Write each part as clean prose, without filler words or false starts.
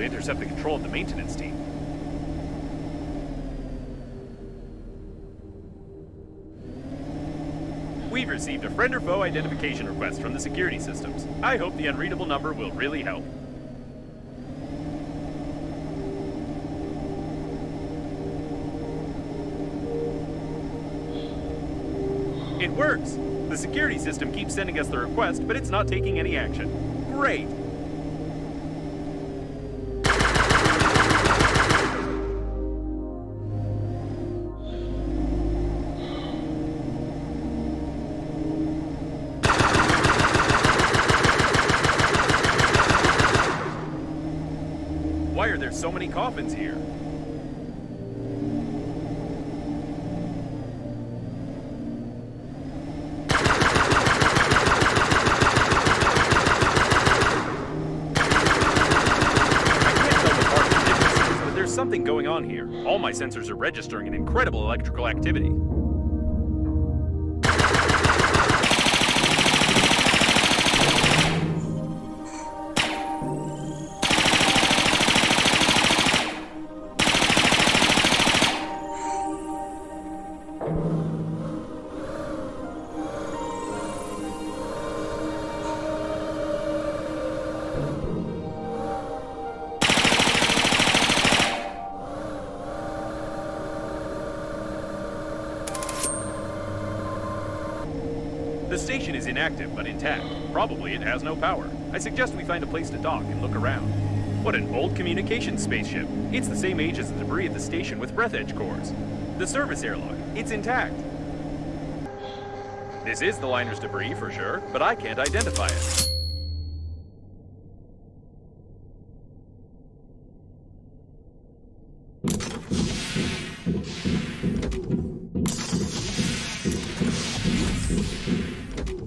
to intercept the control of the maintenance team. We've received a friend or foe identification request from the security systems. I hope the unreadable number will really help. It works! The security system keeps sending us the request, but it's not taking any action. Great! Why are there so many coffins here? Something going on here. All my sensors are registering an incredible electrical activity. The station is inactive but intact. Probably it has no power. I suggest we find a place to dock and look around. What an old communications spaceship. It's the same age as the debris at the station with Breathedge cores. The service airlock, it's intact. This is the liner's debris for sure, but I can't identify it.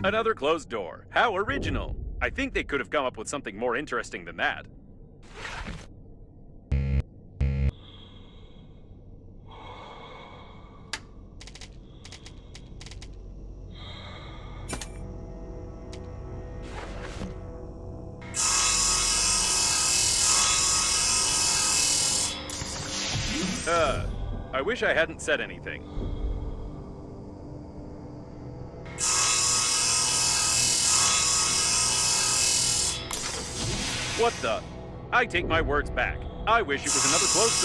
Another closed door. How original. I think they could have come up with something more interesting than that. I wish I hadn't said anything. What the? I take my words back. I wish it was another closed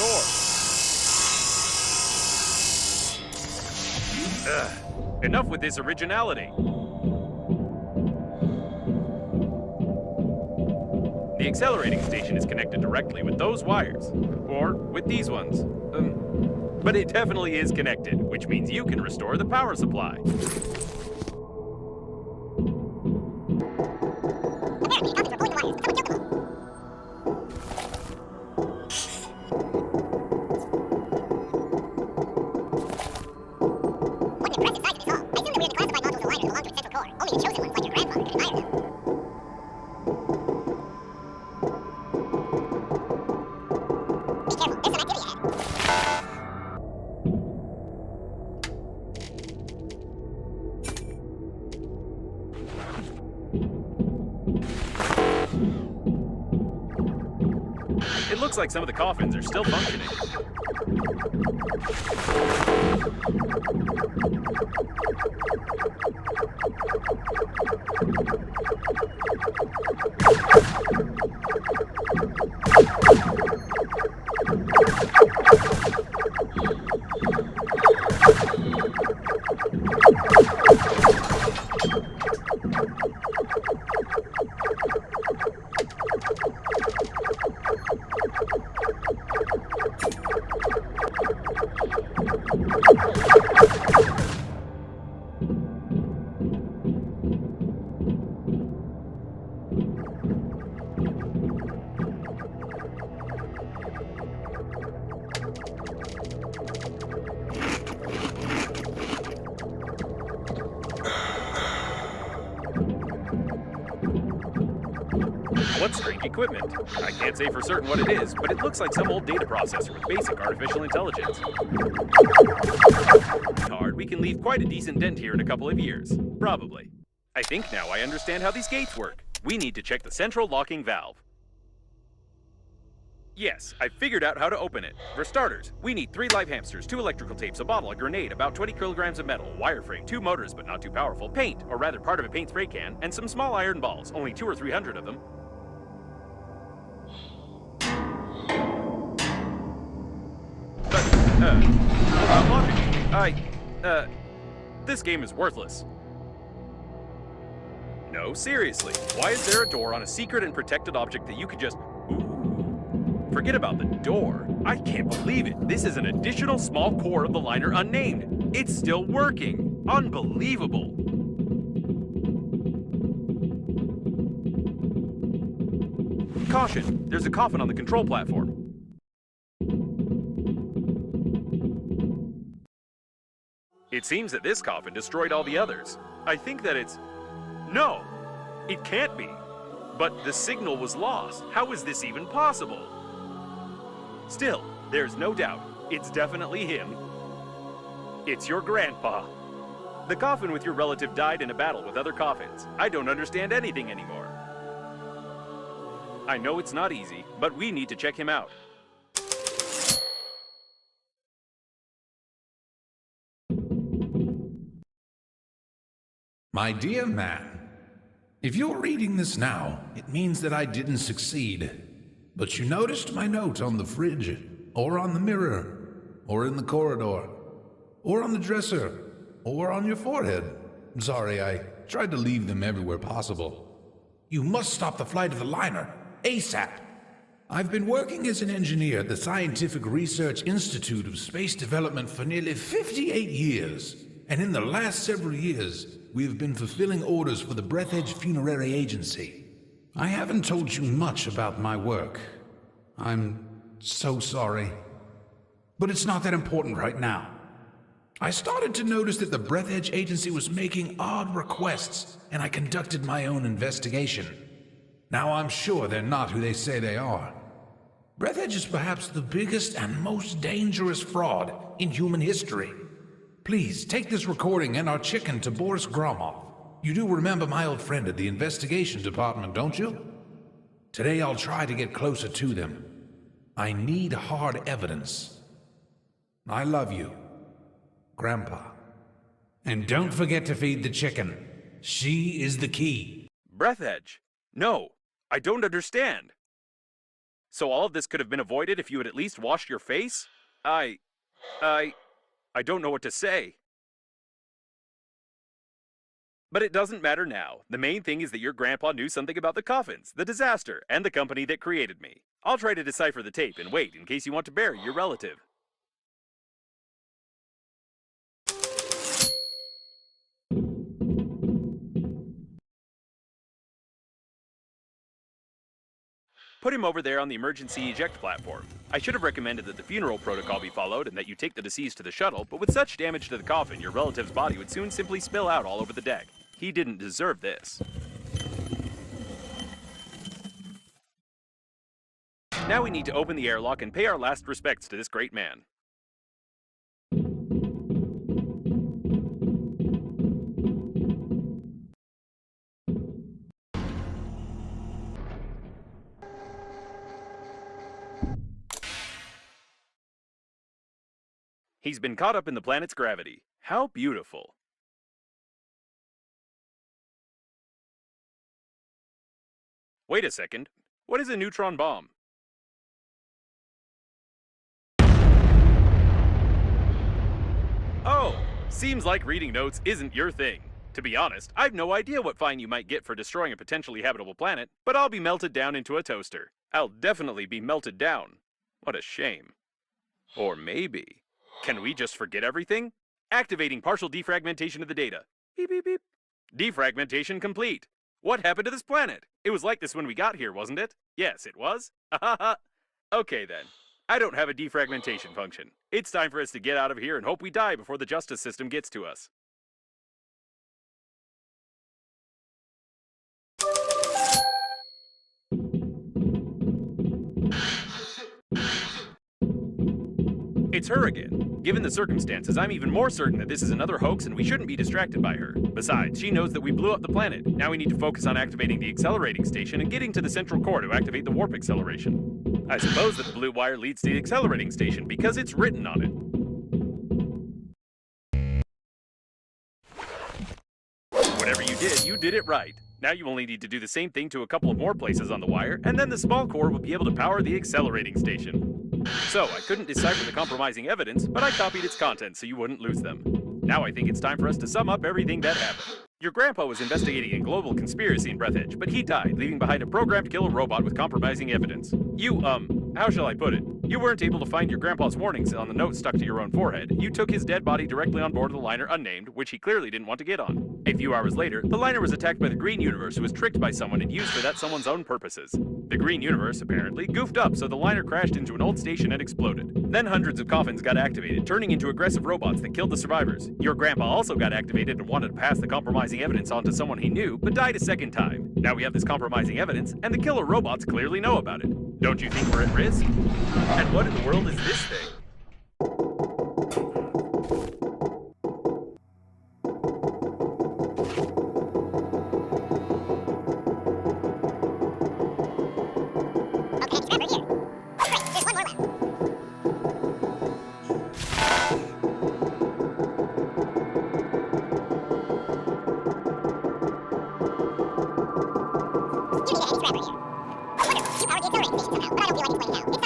door. Enough with this originality. The accelerating station is connected directly with those wires. Or with these ones. But it definitely is connected, which means you can restore the power supply. It looks like some of the coffins are still functioning. What strange equipment? I can't say for certain what it is, but it looks like some old data processor with basic artificial intelligence. Hard, we can leave quite a decent dent here in a couple of years. Probably. I think now I understand how these gates work. We need to check the central locking valve. Yes, I figured out how to open it. For starters, we need 3 live hamsters, 2 electrical tapes, a bottle, a grenade, about 20 kilograms of metal, a wireframe, 2 motors but not too powerful, paint, or rather part of a paint spray can, and some small iron balls, only 200 or 300 of them. This game is worthless. No, seriously, why is there a door on a secret and protected object that you could just... Ooh. Forget about the door. I can't believe it. This is an additional small core of the liner unnamed. It's still working. Unbelievable. Caution, there's a coffin on the control platform. It seems that this coffin destroyed all the others. I think that it's... No! It can't be. But the signal was lost. How is this even possible? Still, there's no doubt. It's definitely him. It's your grandpa. The coffin with your relative died in a battle with other coffins. I don't understand anything anymore. I know it's not easy, but we need to check him out. My dear man, if you're reading this now, it means that I didn't succeed. But you noticed my note on the fridge, or on the mirror, or in the corridor, or on the dresser, or on your forehead. I'm sorry, I tried to leave them everywhere possible. You must stop the flight of the liner, ASAP. I've been working as an engineer at the Scientific Research Institute of Space Development for nearly 58 years. And in the last several years, we have been fulfilling orders for the Breathedge Funerary Agency. I haven't told you much about my work. I'm so sorry. But it's not that important right now. I started to notice that the Breathedge Agency was making odd requests, and I conducted my own investigation. Now I'm sure they're not who they say they are. Breathedge is perhaps the biggest and most dangerous fraud in human history. Please, take this recording and our chicken to Boris Gromov. You do remember my old friend at the investigation department, don't you? Today I'll try to get closer to them. I need hard evidence. I love you, Grandpa. And don't forget to feed the chicken. She is the key. Breathedge? No, I don't understand. So all of this could have been avoided if you had at least washed your face? I don't know what to say. But it doesn't matter now. The main thing is that your grandpa knew something about the coffins, the disaster, and the company that created me. I'll try to decipher the tape and wait in case you want to bury your relative. Put him over there on the emergency eject platform. I should have recommended that the funeral protocol be followed and that you take the deceased to the shuttle, but with such damage to the coffin, your relative's body would soon simply spill out all over the deck. He didn't deserve this. Now we need to open the airlock and pay our last respects to this great man. He's been caught up in the planet's gravity. How beautiful. Wait a second. What is a neutron bomb? Oh, seems like reading notes isn't your thing. To be honest, I've no idea what fine you might get for destroying a potentially habitable planet, but I'll be melted down into a toaster. I'll definitely be melted down. What a shame. Or maybe... Can we just forget everything? Activating partial defragmentation of the data. Beep, beep, beep. Defragmentation complete. What happened to this planet? It was like this when we got here, wasn't it? Yes, it was. Okay then. I don't have a defragmentation function. It's time for us to get out of here and hope we die before the justice system gets to us. It's her again. Given the circumstances, I'm even more certain that this is another hoax and we shouldn't be distracted by her. Besides, she knows that we blew up the planet. Now we need to focus on activating the accelerating station and getting to the central core to activate the warp acceleration. I suppose that the blue wire leads to the accelerating station because it's written on it. Whatever you did it right. Now you only need to do the same thing to a couple of more places on the wire, and then the small core will be able to power the accelerating station. So, I couldn't decipher the compromising evidence, but I copied its contents so you wouldn't lose them. Now I think it's time for us to sum up everything that happened. Your grandpa was investigating a global conspiracy in Breathedge, but he died, leaving behind a programmed killer robot with compromising evidence. How shall I put it? You weren't able to find your grandpa's warnings on the note stuck to your own forehead. You took his dead body directly on board of the liner unnamed, which he clearly didn't want to get on. A few hours later, the liner was attacked by the Green Universe, who was tricked by someone and used for that someone's own purposes. The Green Universe, apparently, goofed up, so the liner crashed into an old station and exploded. Then hundreds of coffins got activated, turning into aggressive robots that killed the survivors. Your grandpa also got activated and wanted to pass the compromising evidence on to someone he knew, but died a second time. Now we have this compromising evidence, and the killer robots clearly know about it. Don't you think we're at risk? And what in the world is this thing? Okay, remember here. Great, there's one more left. You need a heavy scrapper here. Wonderful, you powered the accelerating station somehow, but I don't feel like explaining now.